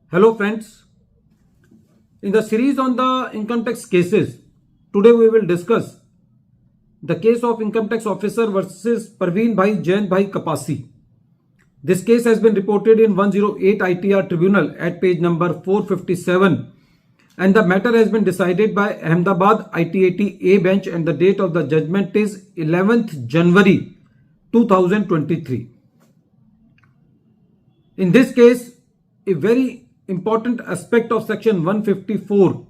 Hello friends, in the series on the income tax cases, today we will discuss the case of income tax officer versus Parveen Bhai Jain Bhai Kapasi. This case has been reported in 108 ITR Tribunal at page number 457 and the matter has been decided by Ahmedabad ITAT bench and the date of the judgment is 11th January 2023. In this case, a very important aspect of section 154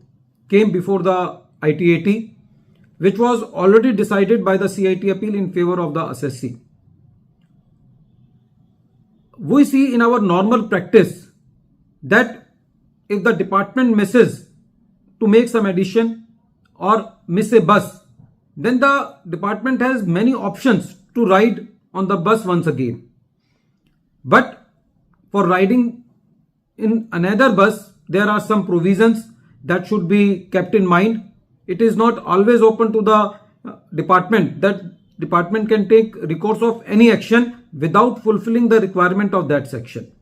came before the ITAT, which was already decided by the CIT appeal in favor of the assessee. We see in our normal practice that if the department misses to make some addition or miss a bus, then the department has many options to ride on the bus once again. But for riding in another bus, there are some provisions that should be kept in mind. It is not always open to the department that department can take recourse of any action without fulfilling the requirement of that section.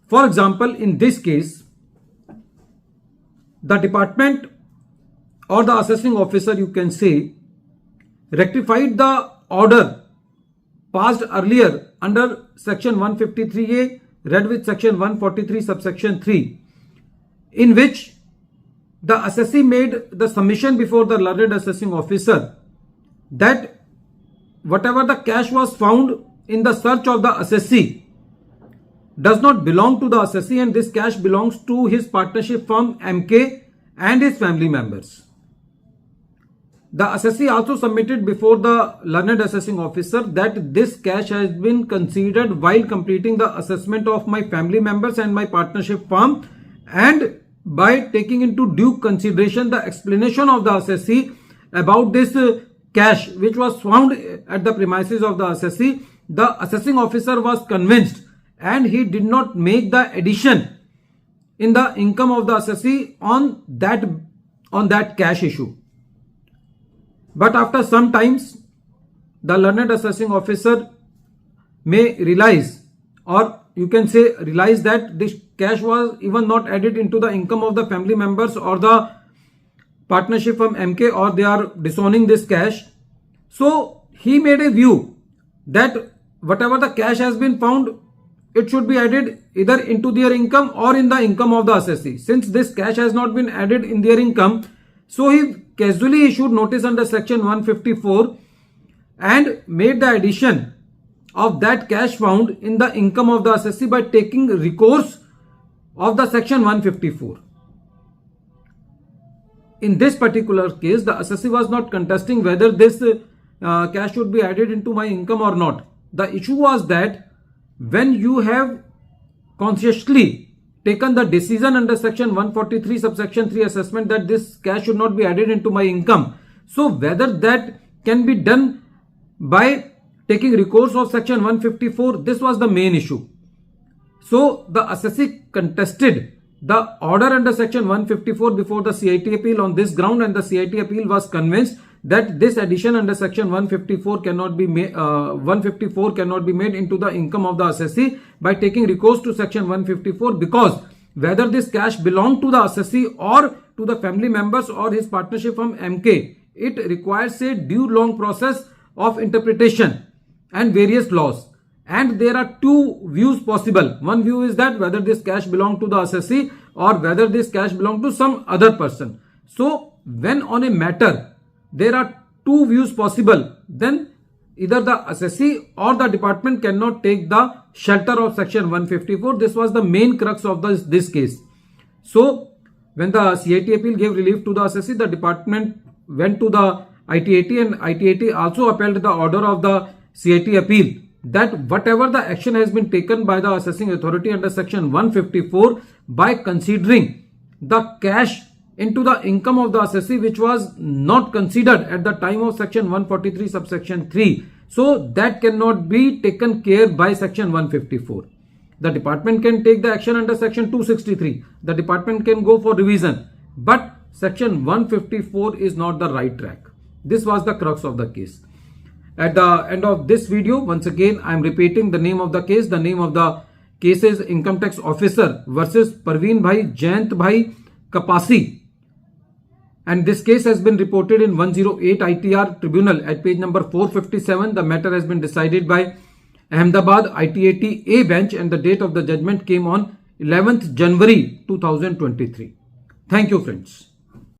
For example, in this case, the department or the assessing officer, you can say, rectified the order passed earlier under section 153A read with section 143 subsection 3, in which the assessee made the submission before the learned assessing officer that whatever the cash was found in the search of the assessee does not belong to the assessee and this cash belongs to his partnership firm MK and his family members. The assessee also submitted before the learned assessing officer that this cash has been considered while completing the assessment of my family members and my partnership firm, and by taking into due consideration the explanation of the assessee about this cash which was found at the premises of the assessee, the assessing officer was convinced and he did not make the addition in the income of the assessee on that cash issue. But after some times, the learned assessing officer may realize, or you can say realize, that this cash was even not added into the income of the family members or the partnership from MK, or they are disowning this cash. So he made a view that whatever the cash has been found, it should be added either into their income or in the income of the assessee. Since this cash has not been added in their income, so he casually issued notice under section 154 and made the addition of that cash found in the income of the assessee by taking recourse of the section 154. In this particular case, the assessee was not contesting whether this cash should be added into my income or not. The issue was that when you have consciously taken the decision under section 143 subsection 3 assessment that this cash should not be added into my income, so whether that can be done by taking recourse of section 154, this was the main issue. So the assessee contested the order under section 154 before the CIT appeal on this ground, and the CIT appeal was convinced that this addition under section 154 cannot be made into the income of the assessee by taking recourse to section 154, because whether this cash belonged to the assessee or to the family members or his partnership from MK, it requires a due long process of interpretation and various laws, and there are two views possible. One view is that whether this cash belonged to the assessee or whether this cash belonged to some other person. So when on a matter there are two views possible, then either the assessee or the department cannot take the shelter of section 154. This was the main crux of this case. So when the CIT appeal gave relief to the assessee, the department went to the ITAT and ITAT also upheld the order of the CIT appeal that whatever the action has been taken by the assessing authority under section 154 by considering the cash into the income of the assessee which was not considered at the time of section 143 subsection 3, so that cannot be taken care by section 154. The department can take the action under section 263. The department can go for revision, but section 154 is not the right track. This was the crux of the case. At the end of this video, once again I am repeating the name of the case. The name of the case is income tax officer versus Parveen Bhai Jayant Bhai Kapasi, and this case has been reported in 108 ITR Tribunal at page number 457. The matter has been decided by Ahmedabad ITAT A bench, and the date of the judgment came on 11th January 2023. Thank you, friends.